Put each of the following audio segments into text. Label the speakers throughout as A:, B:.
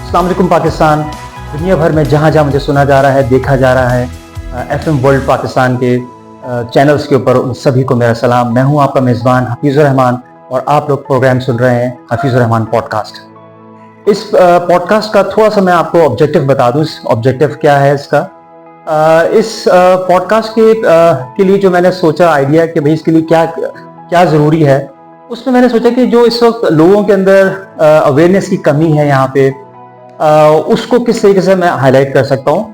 A: अस्सलाम वालेकुम पाकिस्तान। दुनिया भर में जहाँ जहाँ मुझे सुना जा रहा है, देखा जा रहा है, FM वर्ल्ड पाकिस्तान के चैनल्स के ऊपर, उन सभी को मेरा सलाम। मैं हूँ आपका मेज़बान हफीज़ुर रहमान और आप लोग प्रोग्राम सुन रहे हैं हफीज़ुर रहमान पॉडकास्ट। इस पॉडकास्ट का थोड़ा सा मैं आपको ऑब्जेक्टिव बता दूँ। इस ऑब्जेक्टिव क्या है इसका। इस पॉडकास्ट के लिए जो मैंने सोचा आइडिया कि भाई इसके लिए क्या क्या ज़रूरी है, उसमें मैंने सोचा कि जो इस वक्त लोगों के अंदर अवेयरनेस की कमी है यहाँ पे, उसको किस तरीके से मैं हाईलाइट कर सकता हूँ।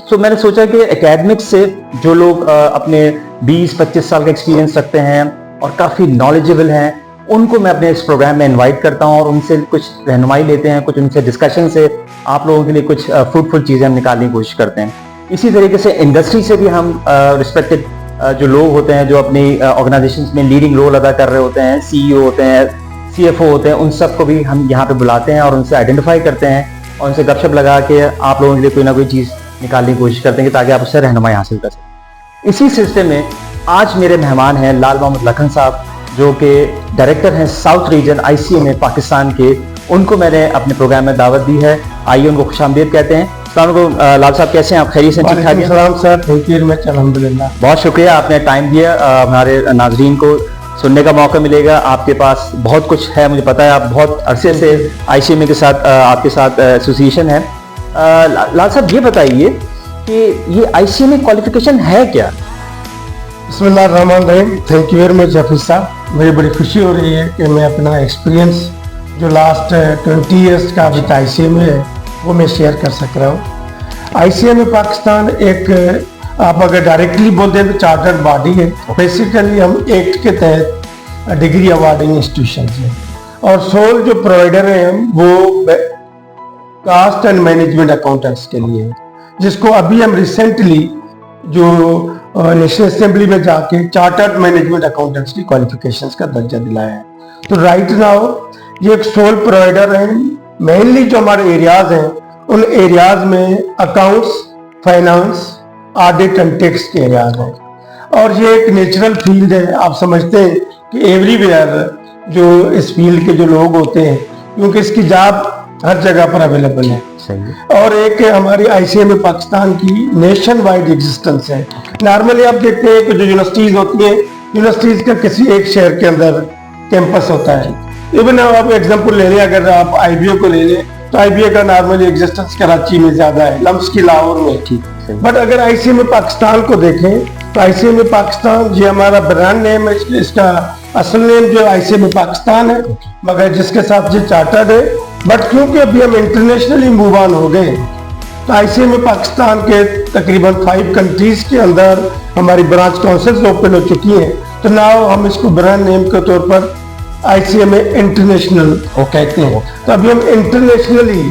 A: सो मैंने सोचा कि एकेडमिक्स से जो लोग अपने 20-25 साल का एक्सपीरियंस रखते हैं और काफ़ी नॉलेजेबल हैं, उनको मैं अपने इस प्रोग्राम में इनवाइट करता हूँ और उनसे कुछ रहनुमाई लेते हैं, कुछ उनसे डिस्कशन से आप लोगों के लिए कुछ फ्रूटफुल चीज़ें हम निकालने की कोशिश करते हैं। इसी तरीके से इंडस्ट्री से भी हम रिस्पेक्टेड जो लोग होते हैं, जो अपनी ऑर्गेनाइजेशंस में लीडिंग रोल अदा कर रहे होते हैं, CEO होते हैं, CFO होते हैं, उन सब को भी हम यहाँ पे बुलाते हैं और उनसे आइडेंटिफाई करते हैं और उनसे गपशप लगा के आप लोगों के लिए कोई ना कोई चीज़ निकालने की कोशिश करते हैं ताकि आप उससे रहनुमाई हासिल कर सकें। इसी सिलसिले में आज मेरे मेहमान हैं लाल मोहम्मद लखन साहब, जो कि डायरेक्टर हैं साउथ रीजन ICMA पाकिस्तान के। उनको मैंने अपने प्रोग्राम में दावत दी है। आइए उनको खुशामदीद कहते हैं। लाल साहब, कैसे हैं आप? खैरियत से? ठीक ठाक हैं
B: sir, thank you very much, अल्हम्दुलिल्लाह।
A: बहुत शुक्रिया, आपने टाइम दिया। हमारे नाजरीन को सुनने का मौका मिलेगा। आपके पास बहुत कुछ है, मुझे पता है। आप बहुत अरसे से ICMA के साथ आपके साथ एसोसिएशन है। लाल साहब, ये बताइए कि ये ICMA क्वालिफिकेशन है क्या?
B: बिस्मिल्लाहिर्रहमानिर्रहीम। Thank you very much Hafeez साहब। मुझे बड़ी खुशी हो रही है कि मैं अपना एक्सपीरियंस जो लास्ट 20 ईयर्स का अभी ICMA है वो मैं शेयर कर सक रहा हूँ। ICMA पाकिस्तान एक, आप अगर डायरेक्टली बोलते हैं तो चार्टर्ड बॉडी है। बेसिकली हम एक्ट के तहत डिग्री अवार्डिंग इंस्टीट्यूशन है और सोल जो प्रोवाइडर हैं हम वो कास्ट एंड मैनेजमेंट अकाउंटेंट्स के लिए है, जिसको अभी हम रिसेंटली जो नेशनल असेंबली में जाके चार्टर्ड मैनेजमेंट अकाउंटेंट्स की क्वालिफिकेशंस का दर्जा दिलाया है। तो राइट नाउ ये एक सोल प्रोवाइडर है। मेनली जो हमारे एरियाज हैं उन एरियाज में accounts, finance, audit and tax के एरियाज हैं और ये एक नेचुरल फील्ड है। आप समझते हैं कि एवरीवेयर जो इस फील्ड के जो लोग होते हैं, क्योंकि इसकी जॉब हर जगह पर अवेलेबल है। और एक हमारी ICMA पाकिस्तान की नेशन वाइड एग्जिस्टेंस है। नॉर्मली आप देखते हैं कि जो यूनिवर्सिटीज होती हैं, यूनिवर्सिटीज का किसी एक शहर के अंदर कैंपस होता है। इवन आप एग्जांपल ले लें, अगर आप IBA को ले लें तो IBA का नॉर्मली एग्जिस्टेंस कराची में ज्यादा है, लम्स की लाहौर में। ठीक, बट अगर ICMA पाकिस्तान को देखें तो ICMA पाकिस्तान ये हमारा ब्रांड नेम है। इसका असल नेम जो ICMA पाकिस्तान है, मगर जिसके साथ ये चार्टर्ड है। बट क्योंकि अभी हम इंटरनेशनली मूव ऑन हो गए तो ICMA पाकिस्तान के तकरीबन 5 कंट्रीज के अंदर हमारी ब्रांच काउंसिल्स ओपन हो चुकी हैं। तो नाउ हम इसको ब्रांड नेम के तौर पर ICMA इंटरनेशनल कहते हैं। तो अभी हम इंटरनेशनली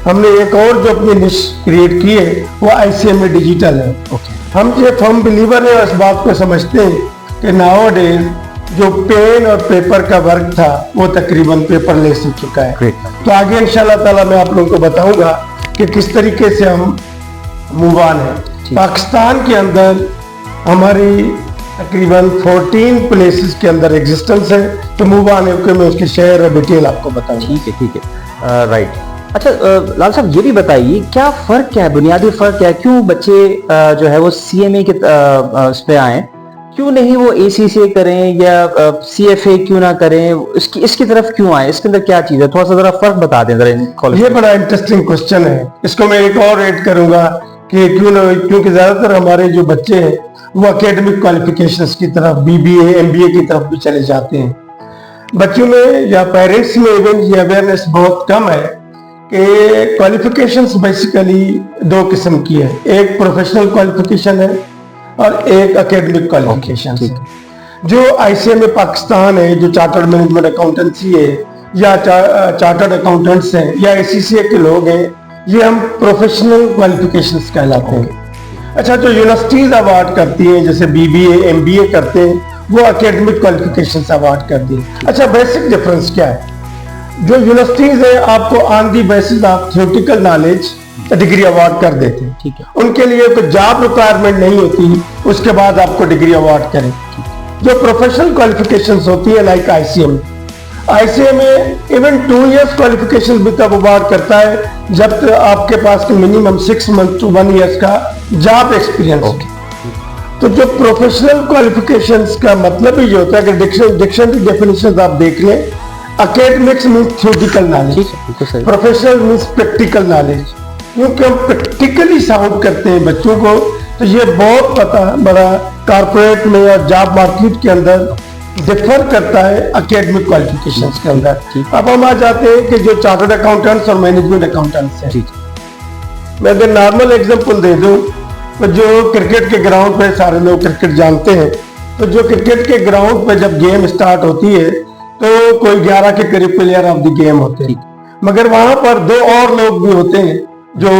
B: हमने एक और जो अपनी निश क्रिएट की है वो ICMA डिजिटल है। हम ये फर्म बिलीवर है और इस बात को समझते हैं कि नाउ डेज जो पेन और पेपर का वर्क था वो तकरीबन पेपरलेस हो चुका है। तो आगे इंशाल्लाह ताला मैं आप लोगों को बताऊंगा कि किस तरीके से हम मूव ऑन है। पाकिस्तान के अंदर हमारी तकरीबन 14 प्लेसेस के अंदर एग्जिस्टेंस है। तो मूव ऑन है कि मैं उसके शहर और डिटेल आपको बताऊंगा।
A: ठीक है, राइट। अच्छा लाल साहब, ये भी बताइए क्या फ़र्क क्या है, बुनियादी फ़र्क क्या है? क्यों बच्चे जो है वो CMA के उस पर आए, क्यों नहीं वो ACCA करें या CFA क्यों ना करें? इसकी तरफ क्यों आए? इसके अंदर क्या चीज़ है? थोड़ा सा ज़रा फ़र्क बता दें जरा।
B: ये बड़ा इंटरेस्टिंग क्वेश्चन है। इसको मैं एक और ऐड करूंगा कि क्योंकि ज़्यादातर हमारे जो बच्चे हैं वो एकेडमिक क्वालिफिकेशंस की तरफ, BBA MBA की तरफ भी चले जाते हैं। बच्चों में या पेरेंट्स में इवन ये अवेयरनेस बहुत कम है कि क्वालिफिकेशंस बेसिकली 2 किस्म की है। एक प्रोफेशनल क्वालिफिकेशन है और एक एकेडमिक क्वालिफिकेशन है। जो ICMA पाकिस्तान है, जो चार्टर्ड मैनेजमेंट अकाउंटेंसी है या चार्टर्ड अकाउंटेंट्स हैं या ACCA के लोग हैं, ये हम प्रोफेशनल क्वालिफिकेशंस कहलाते हैं। अच्छा, जो यूनिवर्सिटीज अवार्ड करती हैं जैसे BBA MBA करते हैं, वो एकेडमिक क्वालिफिकेशंस अवार्ड करती हैं। अच्छा, बेसिक डिफरेंस क्या है? जो यूनिवर्सिटीज है आपको on the basis of theoretical knowledge degree award कर देते हैं।
A: ठीक है,
B: उनके लिए कोई जॉब रिक्वायरमेंट नहीं होती, उसके बाद आपको डिग्री अवार्ड करें। जो प्रोफेशनल क्वालिफिकेशंस होती है लाइक ICMA, आईसीए में इवन 2 इयर्स क्वालिफिकेशन भी तब अवार्ड करता है जब तक आपके पास मिनिमम 6 मंथ टू 1 ईयर्स का जॉब एक्सपीरियंस हो। तो जो प्रोफेशनल क्वालिफिकेशंस का मतलब ही होता है कि डिक्शनरी डेफिनेशन आप देख लें, academics means theoretical knowledge, professional means practical knowledge. क्योंकि हम प्रैक्टिकली साउंड करते हैं बच्चों को, तो ये बहुत बड़ा कॉर्पोरेट में या जॉब मार्केट के अंदर डिफर करता है एकेडमिक क्वालिफिकेशंस के अंदर। अब हम आ जाते हैं कि जो चार्टर्ड अकाउंटेंट्स और मैनेजमेंट अकाउंटेंट्स हैं, मैं अगर नॉर्मल एग्जांपल दे दूं तो जो क्रिकेट के ग्राउंड पे सारे लोग क्रिकेट जानते हैं, तो जो क्रिकेट के ग्राउंड पे जब गेम स्टार्ट होती है तो कोई 11 के करीब प्लेयर ऑफ द गेम होते हैं, मगर वहां पर 2 और लोग भी होते हैं जो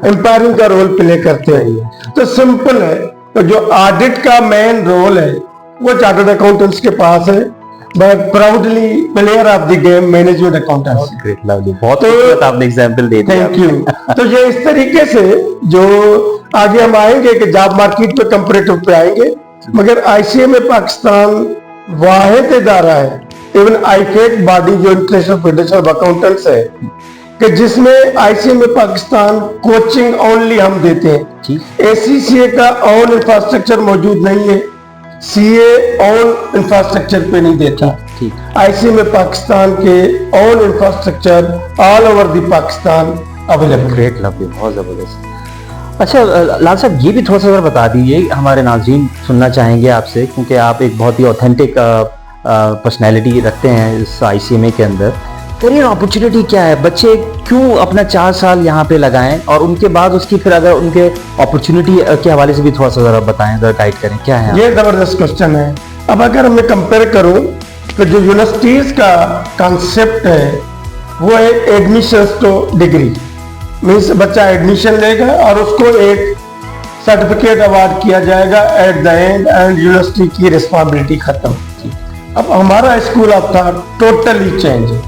B: एम्पायरिंग का रोल प्ले करते हैं। तो सिंपल है, तो जो ऑडिट का मेन रोल है वो चार्टर्ड अकाउंटेंट्स के पास है, but proudly player of the game management accountants.
A: Great, lovely, बहुत खूबसूरत आपने एग्जांपल दे दिया।
B: Thank you. तो ये इस तरीके से जो आगे हम आएंगे कि जॉब मार्केट पे कंपैरेटिव पे आएंगे, मगर आईसीए में पाकिस्तान वाहिद इदारा है, इवन आईफेक बॉडी जो इंटरनेशनल फेडरेशन ऑफ अकाउंटेंट्स है, कि जिसमें आईसीए में पाकिस्तान कोचिंग ओनली हम देते हैं। एसीसीए का ऑन इंफ्रास्ट्रक्चर मौजूद नहीं है, सीए ऑन इंफ्रास्ट्रक्चर पे नहीं देता। आईसीए में पाकिस्तान के on infrastructure all over the Pakistan available.
A: Great, lovely, बहुत जबरदस्त। अच्छा लाल साहब, ये भी थोड़ा सा बता दीजिए, हमारे नाज़रीन सुनना चाहेंगे आपसे, क्योंकि आप एक बहुत ही ऑथेंटिक पर्सनैलिटी रखते हैं इस आईसीएमए के अंदर। करियर अपॉर्चुनिटी क्या है, बच्चे क्यों अपना 4 साल यहाँ पे लगाएं, और उनके बाद उसकी फिर अगर उनके अपॉर्चुनिटी के हवाले से भी थोड़ा सा जरा बताएं, जरा गाइड करें, क्या है?
B: ये जबरदस्त क्वेश्चन है। अब अगर मैं कंपेयर करूं तो जो यूनिवर्सिटीज का कॉन्सेप्ट है वो है एडमिशंस टू डिग्री, मीन्स बच्चा एडमिशन लेगा और उसको एक सर्टिफिकेट अवार्ड किया जाएगा at the end, and university की रिस्पॉन्सिबिलिटी खत्म। अब हमारा school of thought totally change है।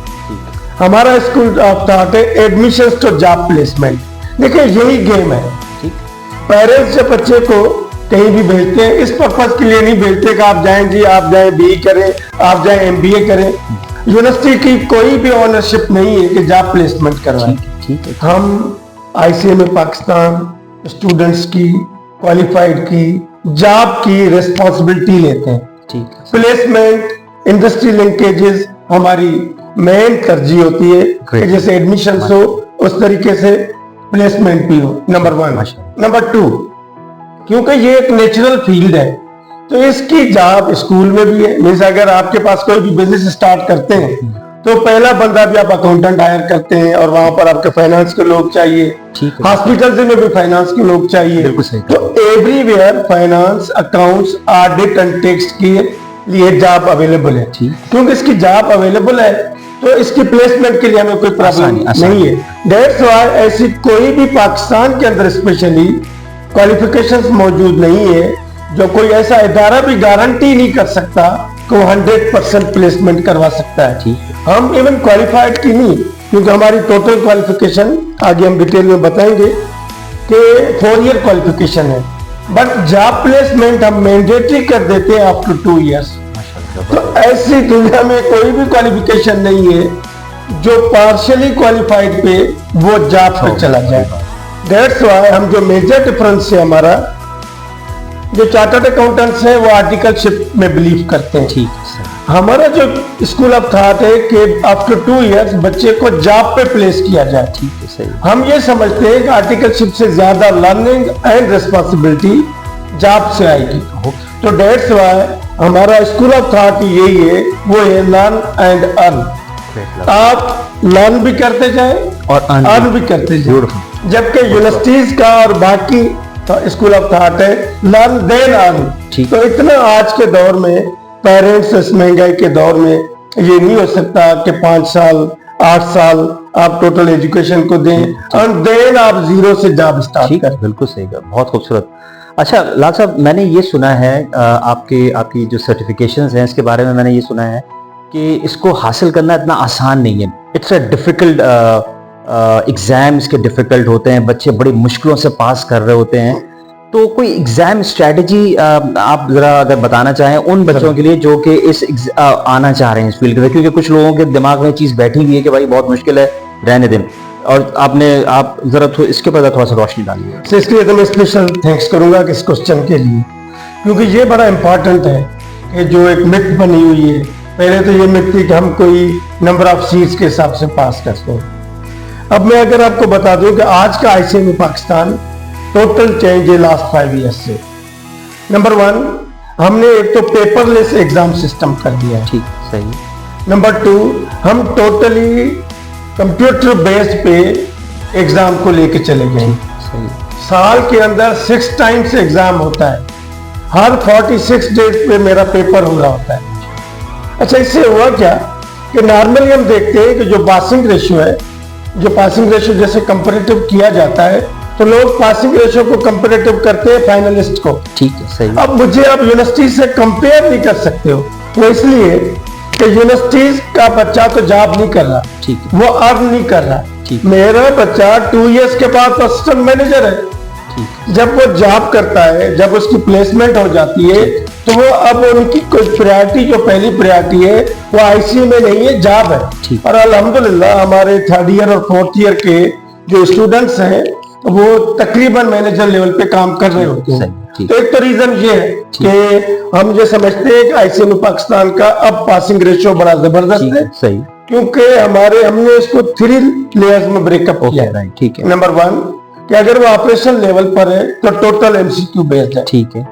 B: हमारा स्कूल ऑफ थॉट है एडमिशन टू जॉब प्लेसमेंट। देखिए यही गेम है। पेरेंट्स जब बच्चे को कहीं भी भेजते हैं इस पर्पज के लिए नहीं भेजते कि आप जाएं जी, आप जाएं बीई करें, आप जाएं एमबीए करें। यूनिवर्सिटी की कोई भी ओनरशिप नहीं है कि जॉब प्लेसमेंट करवाएं। हम आईसीए में पाकिस्तान स्टूडेंट्स की, क्वालिफाइड की, जॉब की रिस्पॉन्सिबिलिटी लेते हैं। प्लेसमेंट, इंडस्ट्री लिंकेजेस हमारी मेन तरजीह होती है कि जैसे एडमिशन हो उस तरीके से प्लेसमेंट भी हो, नंबर 1। नंबर 2, क्योंकि ये एक नेचुरल फील्ड है तो इसकी जॉब स्कूल में भी है। मीन्स अगर आपके पास कोई भी बिजनेस स्टार्ट करते हैं तो पहला बंदा भी आप अकाउंटेंट हायर करते हैं और वहां पर आपके फाइनेंस के लोग चाहिए, हॉस्पिटल में भी फाइनेंस के लोग चाहिए। तो everywhere finance, accounts, audit and tax के लिए जॉब अवेलेबल है। क्योंकि इसकी जॉब अवेलेबल है तो इसकी प्लेसमेंट के लिए हमें कोई प्रॉब्लम नहीं है। दैट्स व्हाई ऐसी कोई भी पाकिस्तान के अंदर स्पेशली क्वालिफिकेशंस मौजूद नहीं है जो कोई ऐसा इदारा भी गारंटी नहीं कर सकता कि वो 100% प्लेसमेंट करवा सकता है। हम इवन क्वालिफाइड की नहीं, क्योंकि हमारी टोटल क्वालिफिकेशन आगे हम डिटेल में बताएंगे कि 4 ईयर क्वालिफिकेशन है, बट जॉब प्लेसमेंट हम मैंडेटरी कर देते हैं आफ्टर 2 इयर्स। तो ऐसी दुनिया में कोई भी क्वालिफिकेशन नहीं है जो पार्शियली क्वालिफाइड पे वो जॉब पे चला जाए। दैट्स व्हाई हम जो मेजर डिफरेंस है हमारा, जो चार्टर्ड अकाउंटेंट्स है वो आर्टिकलशिप में बिलीव करते हैं। हमारा जो स्कूल ऑफ थॉट है कि आफ्टर 2 इयर्स बच्चे को जॉब पे प्लेस किया जाए। हम ये समझते हैं कि आर्टिकलशिप से ज्यादा लर्निंग एंड रिस्पॉन्सिबिलिटी जॉब से आएगी। तो दैट्स व्हाई हमारा स्कूल ऑफ थॉट यही है, वो है लर्न एंड अर्न। आप लर्न भी करते जाएं और अर्न भी करते जाएं। जबकि यूनिवर्सिटीज का और बाकी स्कूल ऑफ थॉट है लर्न देन अर्न। तो इतना आज के दौर में, पेरेंट्स इस महंगाई के दौर में ये नहीं हो सकता कि 5 साल 8 साल आप टोटल एजुकेशन को दें और देन आप जीरो से जॉब स्टार्ट करें।
A: बिल्कुल सही कहा, बहुत खूबसूरत। अच्छा लाल साहब, मैंने ये सुना है आपकी जो सर्टिफिकेशंस हैं इसके बारे में मैंने ये सुना है कि इसको हासिल करना इतना आसान नहीं है। इट्स अ डिफिकल्ट एग्जाम, इसके डिफिकल्ट होते हैं, बच्चे बड़ी मुश्किलों से पास कर रहे होते हैं। तो कोई एग्जाम स्ट्रेटजी आप जरा अगर बताना चाहें उन बच्चों के लिए जो कि आना चाह रहे हैं इस फील्ड में, क्योंकि कुछ लोगों के दिमाग में चीज बैठी हुई है कि भाई बहुत मुश्किल है, रहने दें, और आप जरा इसके ऊपर थोड़ा सा रोशनी डालिए।
B: तो इसके लिए तो मैं स्पेशल थैंक्स करूंगा कि इस क्वेश्चन के लिए, क्योंकि ये बड़ा इंपॉर्टेंट है कि जो एक मिथ बनी हुई है, पहले तो ये मिथ थी कि हम कोई नंबर ऑफ सीट्स के हिसाब से पास करते हैं। अब मैं अगर आपको बता दूं कि आज का ICME पाकिस्तान टोटल चेंज है लास्ट 5 ईयर्स से। नंबर 1, हमने एक तो पेपरलेस एग्जाम सिस्टम कर दिया है।
A: ठीक, सही।
B: नंबर 2, हम टोटली कंप्यूटर बेस्ड पे एग्जाम को लेके चले गए।
A: सही।
B: साल के अंदर 6 टाइम्स एग्जाम होता है, हर 46 डेज पे मेरा पेपर हो रहा होता है। अच्छा, इससे हुआ क्या कि नॉर्मली हम देखते हैं कि जो पासिंग रेशियो है, जो पासिंग रेशियो जैसे कंपैरेटिव किया जाता है तो लोग पासिंग रेशियो को कंपैरेटिव करते हैं फाइनलिस्ट को।
A: ठीक है, सही।
B: अब मुझे आप यूनिवर्सिटी से कंपेयर नहीं कर सकते हो, वो इसलिए कि यूनिवर्सिटी का बच्चा तो जॉब नहीं कर रहा,
A: ठीक है,
B: वो अर्न नहीं कर रहा।
A: ठीक।
B: मेरा बच्चा 2 इयर्स के बाद असिस्टेंट मैनेजर है।
A: ठीक।
B: जब वो जॉब करता है, जब उसकी प्लेसमेंट हो जाती है, तो वो अब उनकी कुछ प्रायोरिटी, जो पहली प्रायोरिटी है वो ICME में नहीं है, जॉब है।
A: ठीक।
B: और अल्हम्दुलिल्लाह हमारे 3rd ईयर और 4th ईयर के जो स्टूडेंट्स हैं वो तकरीबन मैनेजर लेवल पे काम कर रहे होते हैं। तो एक तो रीजन ये है कि हम ये समझते हैं कि ICME पाकिस्तान का अब पासिंग रेशियो बड़ा जबरदस्त है।
A: सही।
B: क्योंकि हमने इसको 3 लेयर्स में ब्रेकअप किया है।
A: ठीक है।
B: नंबर 1 कि अगर वो ऑपरेशन लेवल पर है तो टोटल MCQ बेस्ड है।
A: ठीक है।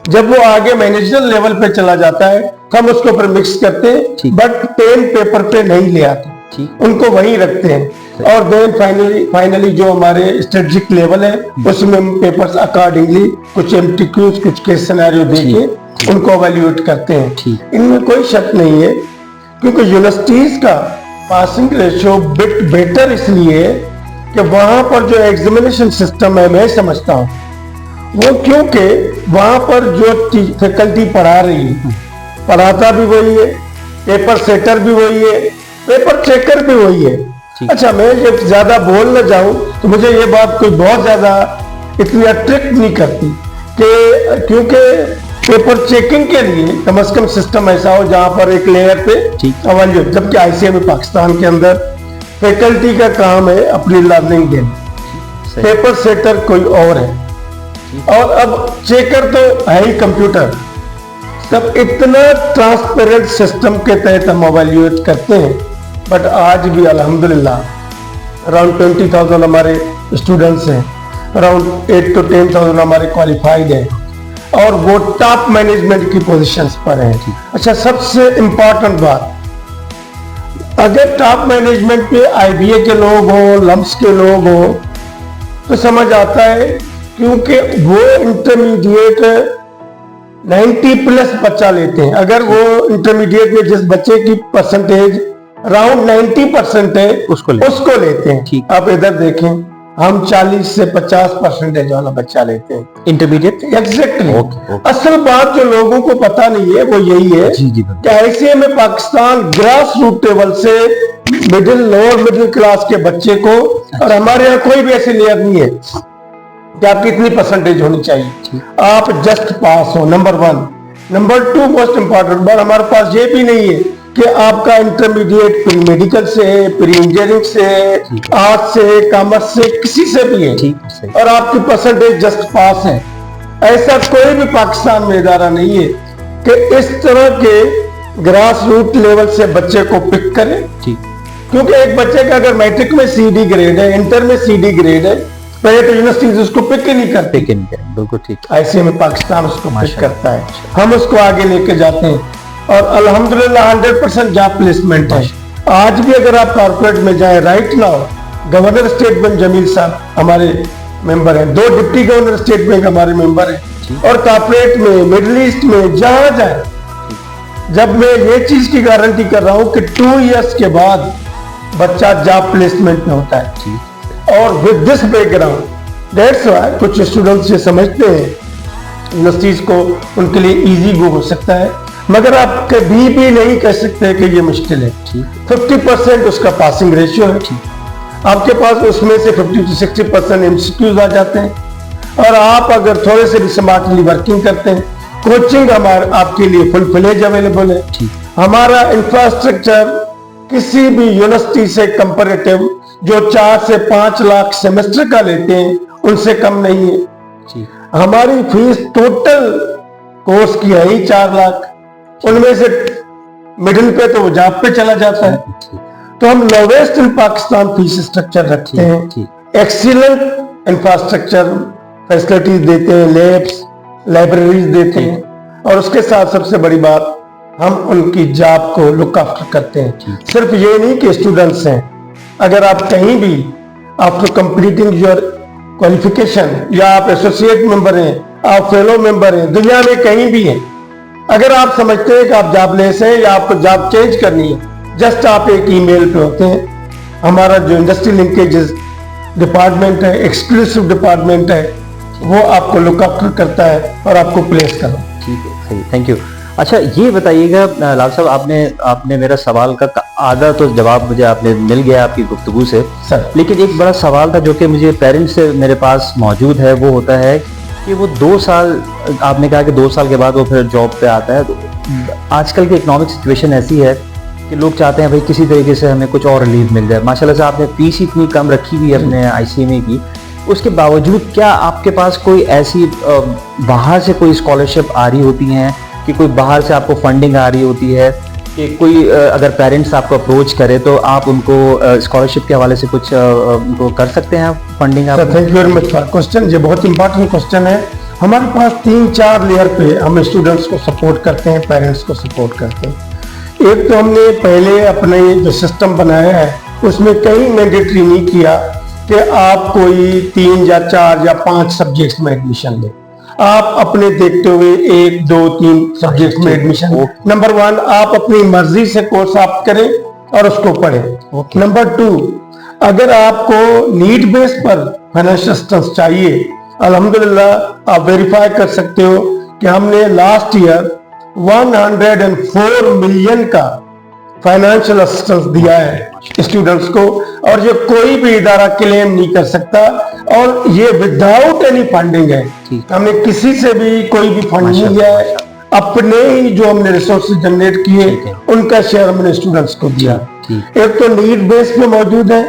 B: जब वो आगे मैनेजरल लेवल पे चला जाता है तो हम उसको ऊपर मिक्स करते हैं, बट पेन पेपर पे नहीं ले आते, उनको वहीं रखते हैं। और देन फाइनली जो हमारे स्ट्रेटेजिक लेवल है उसमें पेपर्स अकॉर्डिंगली कुछ MTQs, कुछ केस सिनेरियो देके उनको एवेल्युएट करते हैं। इनमें कोई शक नहीं है, क्योंकि यूनिवर्सिटीज का पासिंग रेशियो बिट बेटर इसलिए कि वहां पर जो एग्जामिनेशन सिस्टम है, मैं समझता हूँ वो, क्योंकि वहां पर जो फैकल्टी पढ़ा रही है, पढ़ाता भी वही है, पेपर सेटर भी वही है, पेपर चेकर भी वही है। अच्छा, मैं ये ज्यादा बोल न जाऊं तो मुझे ये बात कोई बहुत ज्यादा इतनी अट्रैक्ट नहीं करती कि, क्योंकि पेपर चेकिंग के लिए कम से कम सिस्टम ऐसा हो जहां पर एक लेयर पे एवेल्युएट, जबकि ICME पाकिस्तान के अंदर फैकल्टी का काम है अपनी लर्निंग देना, पेपर सेटर कोई और है, और अब चेकर तो है ही कंप्यूटर। तब इतना ट्रांसपेरेंट सिस्टम के तहत हम एवेल्युएट करते हैं, बट आज भी अल्हम्दुलिल्लाह अराउंड 20,000 हमारे स्टूडेंट्स हैं, अराउंड 8 to 10,000 हमारे क्वालिफाइड हैं, और वो टॉप मैनेजमेंट की पोजीशंस पर हैं। अच्छा, सबसे इंपॉर्टेंट बात, अगर टॉप मैनेजमेंट पे IBA के लोग हो, लम्स के लोग हो, तो समझ आता है, क्योंकि वो इंटरमीडिएट 90+ बच्चा लेते हैं। अगर वो इंटरमीडिएट में जिस बच्चे की परसेंटेज अराउंड 90% है उसको लेते हैं। आप इधर देखें, हम 40 से 50% वाला बच्चा लेते हैं इंटरमीडिएट। एग्जैक्टली। असल बात जो लोगों को पता नहीं है वो यही है कि ICME Pakistan grass root level से लोअर मिडिल क्लास के बच्चे को, और हमारे यहाँ कोई भी ऐसी लेयर नहीं है कि आपकी इतनी परसेंटेज होनी चाहिए, आप जस्ट पास हो, नंबर 1। नंबर 2 मोस्ट इंपॉर्टेंट बात, हमारे पास ये भी नहीं है कि आपका इंटरमीडिएट प्री मेडिकल से है, प्री इंजीनियरिंग से है, आर्ट्स से, कॉमर्स से, किसी से भी है, और आपकी परसेंटेज जस्ट पास है। ऐसा कोई भी पाकिस्तान में इदारा नहीं है कि इस तरह के ग्रास रूट लेवल से बच्चे को पिक करे। क्योंकि एक बच्चे का अगर मैट्रिक में CD ग्रेड है, इंटर में CD ग्रेड है, पहले तो यूनिवर्सिटीज उसको पिक ही नहीं करते।
A: बिल्कुल ठीक।
B: ICME पाकिस्तान उसको पिक करता है, हम उसको आगे लेके जाते हैं, और अल्हम्दुलिल्लाह 100% जॉब प्लेसमेंट है। आज भी अगर आप कॉर्पोरेट में जाएं, right now governor State Bank Jamil साहब हमारे मेंबर हैं, 2 डिप्टी गवर्नर स्टेट बैंक हमारे मेंबर हैं, और कॉर्पोरेट में, मिडिल ईस्ट में जहां जाए, जब मैं ये चीज की गारंटी कर रहा हूं कि 2 इयर्स के बाद बच्चा जॉब प्लेसमेंट में होता है। और with this background, that's why कुछ स्टूडेंट्स ये समझते हैं यूनिवर्सिटीज को उनके लिए इजी गो हो सकता है, मगर आप कभी भी नहीं कह सकते कि ये मुश्किल है। 50% उसका पासिंग रेशियो है, आपके पास उसमें से 50 to 60% MCQs आ जाते हैं, और आप अगर थोड़े से भी स्मार्टली वर्किंग करते हैं, कोचिंग हमारे आपके लिए फुल फ्लेज अवेलेबल है। हमारा इंफ्रास्ट्रक्चर किसी भी यूनिवर्सिटी से कंपैरेटिव जो 4 से 5 लाख सेमेस्टर का लेते हैं उनसे कम नहीं है। हमारी फीस टोटल कोर्स की है ही 4 लाख, उनमें से मिडिल पे तो वो जॉब पे चला जाता है। तो हम लोवेस्ट इन पाकिस्तान फीस स्ट्रक्चर रखते हैं, एक्सीलेंट इंफ्रास्ट्रक्चर फैसिलिटीज देते हैं, लैब्स लाइब्रेरीज देते हैं, और उसके साथ सबसे बड़ी बात हम उनकी जॉब को लुक आफ्टर करते हैं। सिर्फ ये नहीं कि स्टूडेंट्स हैं, अगर आप कहीं भी आफ्टर कंप्लीटिंग योर क्वालिफिकेशन या आप एसोसिएट मेंबर हैं, आप फेलो मेंबर हैं, दुनिया में कहीं भी हैं, अगर आप समझते हैं कि आप जॉबलेस हैं या आपको जॉब चेंज करनी है, जस्ट आप एक ईमेल पे होते हैं। हमारा जो इंडस्ट्री लिंकेजेस डिपार्टमेंट है, एक्सक्लूसिव डिपार्टमेंट है, वो आपको लुक आफ्टर करता है और आपको प्लेस करो।
A: ठीक है, सही, थैंक यू। अच्छा ये बताइएगा लाल साहब, आपने मेरा सवाल का आधा तो जवाब मुझे आपने मिल गया आपकी गुफ्तगू से
B: सर,
A: लेकिन एक बड़ा सवाल था जो कि मुझे पेरेंट्स से मेरे पास मौजूद है, वो होता है कि वो 2 साल, आपने कहा कि 2 साल के बाद वो फिर जॉब पे आता है। तो आजकल की इकोनॉमिक सिचुएशन ऐसी है कि लोग चाहते हैं भाई किसी तरीके से हमें कुछ और रिलीफ मिल जाए। माशाल्लाह से आपने फीस इतनी कम रखी हुई है अपने ICMA की, उसके बावजूद क्या आपके पास कोई ऐसी बाहर से कोई स्कॉलरशिप आ रही होती हैं कि कोई बाहर से आपको फंडिंग आ रही होती है कि कोई अगर पेरेंट्स आपको अप्रोच करे तो आप उनको स्कॉलरशिप के हवाले से कुछ उनको कर सकते हैं फंडिंग? आप
B: thank you very much for question, ये बहुत इंपॉर्टेंट क्वेश्चन है। हमारे पास 3-4 लेयर पे हम स्टूडेंट्स को सपोर्ट करते हैं, पेरेंट्स को सपोर्ट करते हैं। एक तो हमने पहले अपने जो सिस्टम बनाया है उसमें कहीं मैंडेटरी नहीं किया कि आप कोई 3 या 4 या 5 सब्जेक्ट्स में एडमिशन लें। आप अपने देखते हुए 1, 2, 3 सब्जेक्ट में एडमिशन। नंबर 1, आप अपनी मर्जी से कोर्स आप करें और उसको पढ़ें। नंबर 2, अगर आपको नीड बेस पर फाइनेंशियल असिस्टेंस चाहिए, अल्हम्दुलिल्लाह आप वेरीफाई कर सकते हो कि हमने लास्ट ईयर 104 मिलियन का फाइनेंशियल असिस्टेंस दिया है स्टूडेंट्स को, और ये कोई भी इदारा क्लेम नहीं कर सकता, और ये विदाउट एनी फंडिंग है। हमने किसी से भी कोई भी फंड नहीं लिया है, अपने ही जो हमने रिसोर्सेज जनरेट किए उनका शेयर हमने स्टूडेंट्स को दिया। एक तो नीड बेस पे मौजूद है।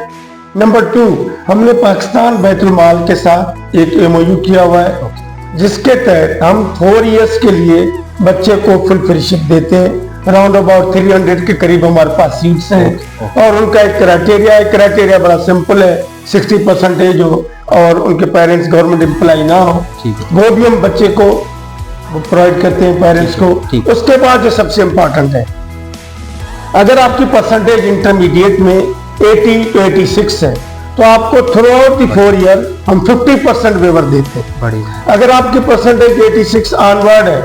B: नंबर 2, हमने पाकिस्तान बैतुल माल के साथ एक MOU किया हुआ है जिसके तहत हम 4 इयर्स के लिए बच्चे को फुल फ्रीशिप देते हैं। अराउंड अबाउट 300 के करीब हमारे पास सीट्स हैं, और उनका एक क्राइटेरिया बड़ा सिंपल है, 60% हो और उनके पेरेंट्स गवर्नमेंट एम्प्लॉय ना हो, वो भी हम बच्चे को प्रोवाइड करते हैं पेरेंट्स को। उसके बाद जो सबसे इम्पोर्टेंट है, अगर आपकी परसेंटेज इंटरमीडिएट में 80 to 86 है तो आपको थ्रू आउट द 4 ईयर हम 50% वेवर देते हैं। अगर आपकी परसेंटेज 86 ऑनवर्ड है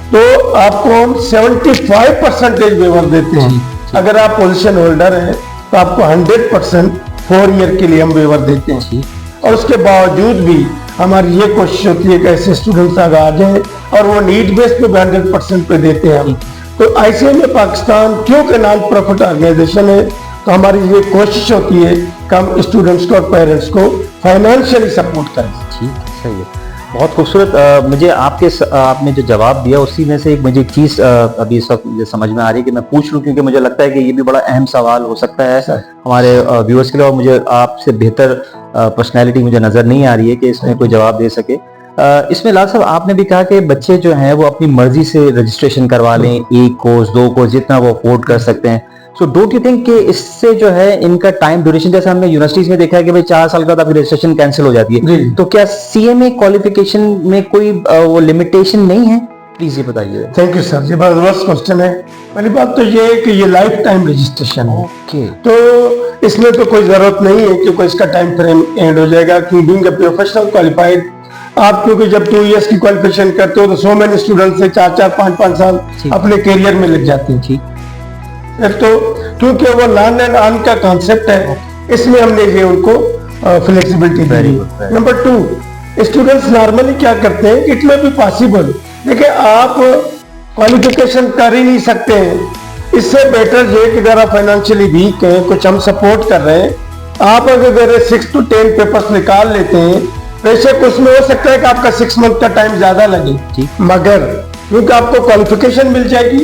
B: तो आपको हम 75% वेवर देते हैं। अगर आप पोजीशन होल्डर हैं तो आपको 100% 4 ईयर के लिए हम वेवर देते हैं। और उसके बावजूद भी हमारी ये कोशिश होती है कि ऐसे स्टूडेंट्स आगे आ जाएं, और वो नीड बेस पे 100% पे देते हैं हम। तो ICMA पाकिस्तान क्योंकि नॉन प्रॉफिट ऑर्गेनाइजेशन है, तो हमारी ये कोशिश होती है कि हम स्टूडेंट्स को और पेरेंट्स को फाइनेंशियली सपोर्ट करें।
A: ठीक है, सही है, बहुत खूबसूरत। मुझे आपने जो जवाब दिया उसी में से एक मुझे चीज़ अभी इस वक्त मुझे समझ में आ रही है कि मैं पूछ लूँ, क्योंकि मुझे लगता है कि ये भी बड़ा अहम सवाल हो सकता है हमारे व्यूअर्स के लिए, और मुझे आपसे बेहतर पर्सनैलिटी मुझे नज़र नहीं आ रही है कि इसमें कोई जवाब दे सके। इसमें लाल साहब आपने भी कहा कि बच्चे जो हैं वो अपनी मर्जी से रजिस्ट्रेशन करवा लें, 1 कोर्स 2 कोर्स जितना वो अफोर्ड कर सकते हैं। सो डोंट यू थिंक कि इससे जो है इनका टाइम ड्यूरेशन, जैसे हमने यूनिवर्सिटीज में देखा है कि भाई 4 साल के बाद आपकी रजिस्ट्रेशन कैंसिल हो जाती है, तो क्या CMA क्वालिफिकेशन में कोई वो लिमिटेशन नहीं है? प्लीज ये बताइए।
B: थैंक यू सर, ये जबरदस्त क्वेश्चन है। पहली बात तो ये है कि ये लाइफ टाइम रजिस्ट्रेशन है। तो इसमें तो कोई जरूरत नहीं है कि कोई इसका टाइम फ्रेम एंड हो जाएगा। क्योंकि बीइंग अ प्रोफेशनल क्वालिफाइड, आप क्योंकि जब 2 इयर्स की क्वालिफिकेशन करते हो तो सो मेनी स्टूडेंट से 4-4, 5-5 साल अपने करियर में लग जाते हैं। तो क्योंकि वो लर्न एंड अर्न का कॉन्सेप्ट है, इसमें हमने ये उनको फ्लेक्सिबिलिटी दी। नंबर 2, स्टूडेंट्स नॉर्मली क्या करते हैं, इट मे बी पॉसिबल, देखिए आप क्वालिफिकेशन कर ही नहीं सकते हैं, इससे बेटर ये कि अगर आप फाइनेंशियली वीक हैं, कुछ हम सपोर्ट कर रहे हैं, आप अगर 6 to 10 पेपर्स निकाल लेते हैं बेशक उसमें हो सकता है कि आपका 6 मंथ का टाइम ज्यादा लगे,
A: ठीक।
B: मगर क्योंकि आपको क्वालिफिकेशन मिल जाएगी,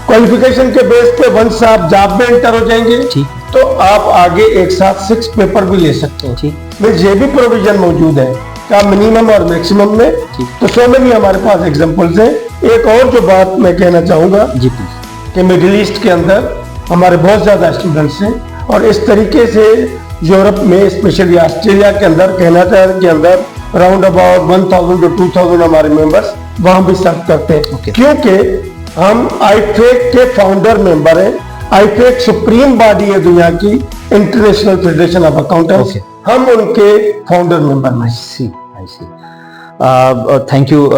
B: क्वालिफिकेशन के बेस पे वंस आप जॉब में एंटर हो जाएंगे,
A: ठीक।
B: तो आप आगे एक साथ 6 पेपर भी ले सकते हो।
A: ठीक।
B: में ये भी प्रोविजन मौजूद है का मिनिमम और मैक्सिमम में।
A: ठीक।
B: तो सो मेनी हमारे पास एग्जांपल्स हैं। एक और जो बात मैं कहना चाहूंगा
A: जी प्लीज।
B: कि मिडिल ईस्ट के अंदर हमारे बहुत ज्यादा स्टूडेंट्स हैं, और इस तरीके से यूरोप में स्पेशली ऑस्ट्रेलिया के अंदर कहना के अंदर राउंड अबाउट 1000 to 2000 हमारे मेंबर्स वहां भी सर्व करते हैं।
A: Okay.
B: क्योंकि हम आईफेक के फाउंडर मेंबर हैं। आईफेक सुप्रीम बॉडी है दुनिया की, international federation of accountants.
A: Okay.
B: हम उनके फाउंडर मेंबर हैं।
A: आई सी। थैंक यू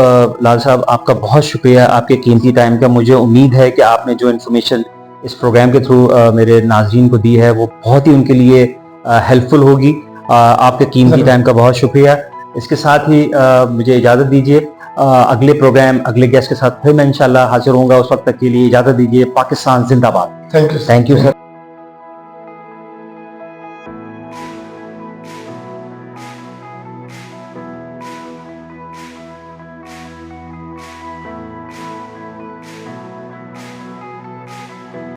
A: लाल साहब, आपका बहुत शुक्रिया आपके कीमती टाइम का। मुझे उम्मीद है कि आपने जो इन्फॉर्मेशन इस प्रोग्राम के थ्रू मेरे नाजरीन को दी है वो बहुत ही उनके लिए हेल्पफुल होगी। आपके कीमती टाइम का बहुत शुक्रिया। इसके साथ ही मुझे इजाज़त दीजिए। अगले प्रोग्राम अगले गेस्ट के साथ फिर मैं इंशाल्लाह हाजिर होऊंगा। उस वक्त तक के लिए इजाज़त दीजिए। पाकिस्तान जिंदाबाद।
B: Thank you.
A: Thank you sir.